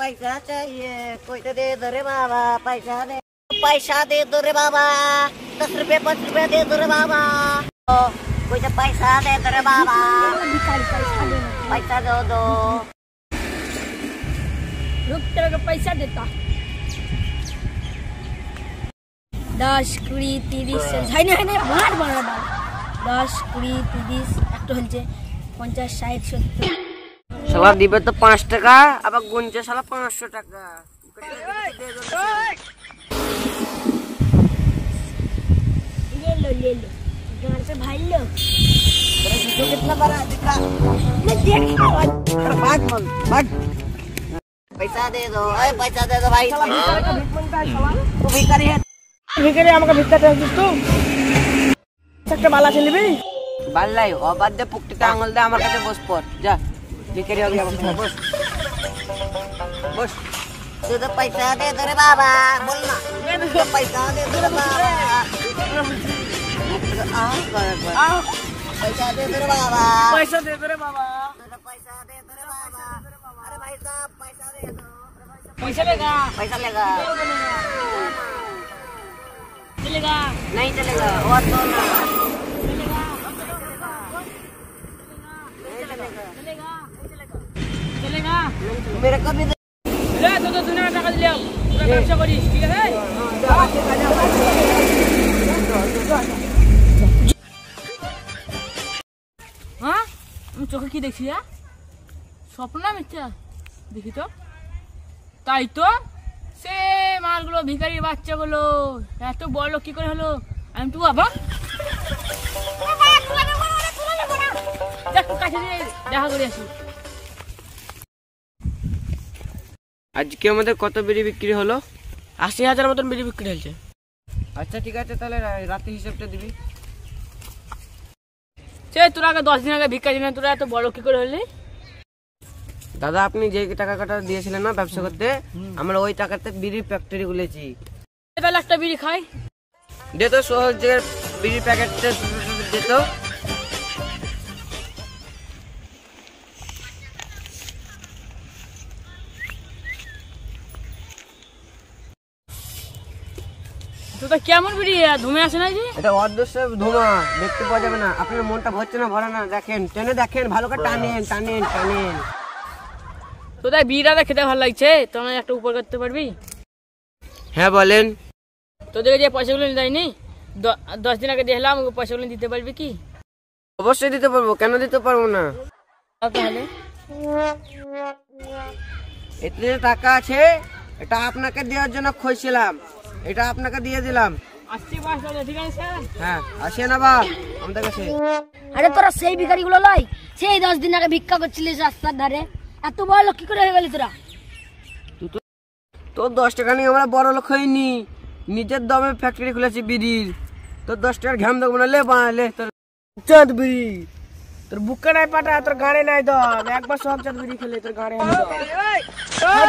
पैसा चाहिए, कोई तो दे दो रे बाबा, पैसा दे दो रे बाबा, 10 रुपए 5 रुपए दे दो रे बाबा, कोई तो पैसा दे दो रे बाबा, पैसा दो। रुक, तेरे को पैसा देता। 10 20 30 ভাড় বাড়া দাও। 10 20 30 একটা হচ্ছে 50 60 70। শালা দিবে তো 5 টাকা, আবার গুনছে শালা 500 টাকা। ले लो घर से भाई लो। तो कितना बड़ा दिखा, मैं देखा भाग पैसा दे दो, पैसा दे दो भाई। तू भिखारी है, ভিখারি আমাকে ভিক্ষা চাইছিস তুই? একটা বালা ছেলেবি বাল্লাই অবাদ দে, পুকটিতে আঙুল দে, আমার কাছে বস পড় যা। ভিখারি হবে আমার, বস বস। तू तो पैसा दे दो रे बाबा, बोल ना, तो पैसा दे दो रे बाबा, पैसा दे दो रे बाबा, पैसा दे दो रे बाबा, पैसा दे दो रे बाबा। अरे भाई साहब पैसा दे दो। पैसा लेगा पैसा लेगा, चलेगा नहीं चलेगा, और तो ना चलेगा चलेगा, चलेगा। मेरे को भी ले तो 2 টাকা দিলাম, তোরা ব্যবসা করিস, ঠিক আছে? হ্যাঁ, আমি চোখে কি দেখছি? স্বপ্ন না মিথ্যা দেখি তো? তাই তো, সে মালগুলো ভিখারির বাচ্চাগুলো এত বড় লোক কি করে হলো? আমি তো বাবা কাছে দেখা করে আসি। আজকে আমাদের কত বিড়ি বিক্রি হলো? 80,000 মতন বিড়ি বিক্রি হয়েছে। আচ্ছা ঠিক আছে, তাহলে রাতে হিসাবটা দিবি। সে তোরা আগে 10 দিন আগে ভিক্ষা দিলেন, তোরা এত বড় কি করে হলি? দাদা আপনি যে টাকাটা দিয়েছিলেন না ব্যবসা করতে, আমরা ওই টাকাতে বিড়ির ফ্যাক্টরি খুলেছি। তাহলে একটা বিড়ি খাই দে তো, সহজে বিড়ির প্যাকেটটা দে তো। তোটা কেমন বিড়ি, ধুমে আসে না যে? এটা অদৃশ্য ধোঁয়া, দেখতে পাওয়া যাবে না। আপনার মনটা ভরছে না, ভরে না, দেখেন টেনে দেখেন, ভালো করে টানেন টানেন টানেন। তোদের বিড়িটা খেতে ভালো লাগছে, তোমরা একটা উপর করতে পারবি? হ্যাঁ বলেন। তোদেরকে যে পয়সাগুলো দেয়নি, 10 দিন আগে দেখলাম, ওই পয়সাগুলো দিতে পারবি কি? অবশ্যই দিতে পারবো, কেন দিতে পারবো না? তাহলে এতে যে টাকা আছে, এটা আপনাকে দেওয়ার জন্য খুঁজছিলাম, এটা আপনাকে দিয়ে দিলাম। আসছি বাস, ঠিক আছে স্যার? হ্যাঁ আসেন আবার আমাদের কাছে। আরে তোরা সেই ভিখারিগুলো লয়, সেই 10 দিন আগে ভিক্ষা করছিলিস রাস্তার ধারে, এত বড় লোক কি করে হয়ে গেলি তোরা? তোর 10 টাকা নিয়ে আমরা বড় লোক হইনি, নিজের দমে ফ্যাক্টরি খুলেছি বিড়ির। তোর 10 টাকার ঘাম দেবো না, লে বানালে তোর চাঁদ বিড়ি। তোর বুকে নাই পাটা, তোর গাড়ে নাই দম, একবার সব চাঁদ বিড়ি খেলে তোর গাড়ে হবে দম।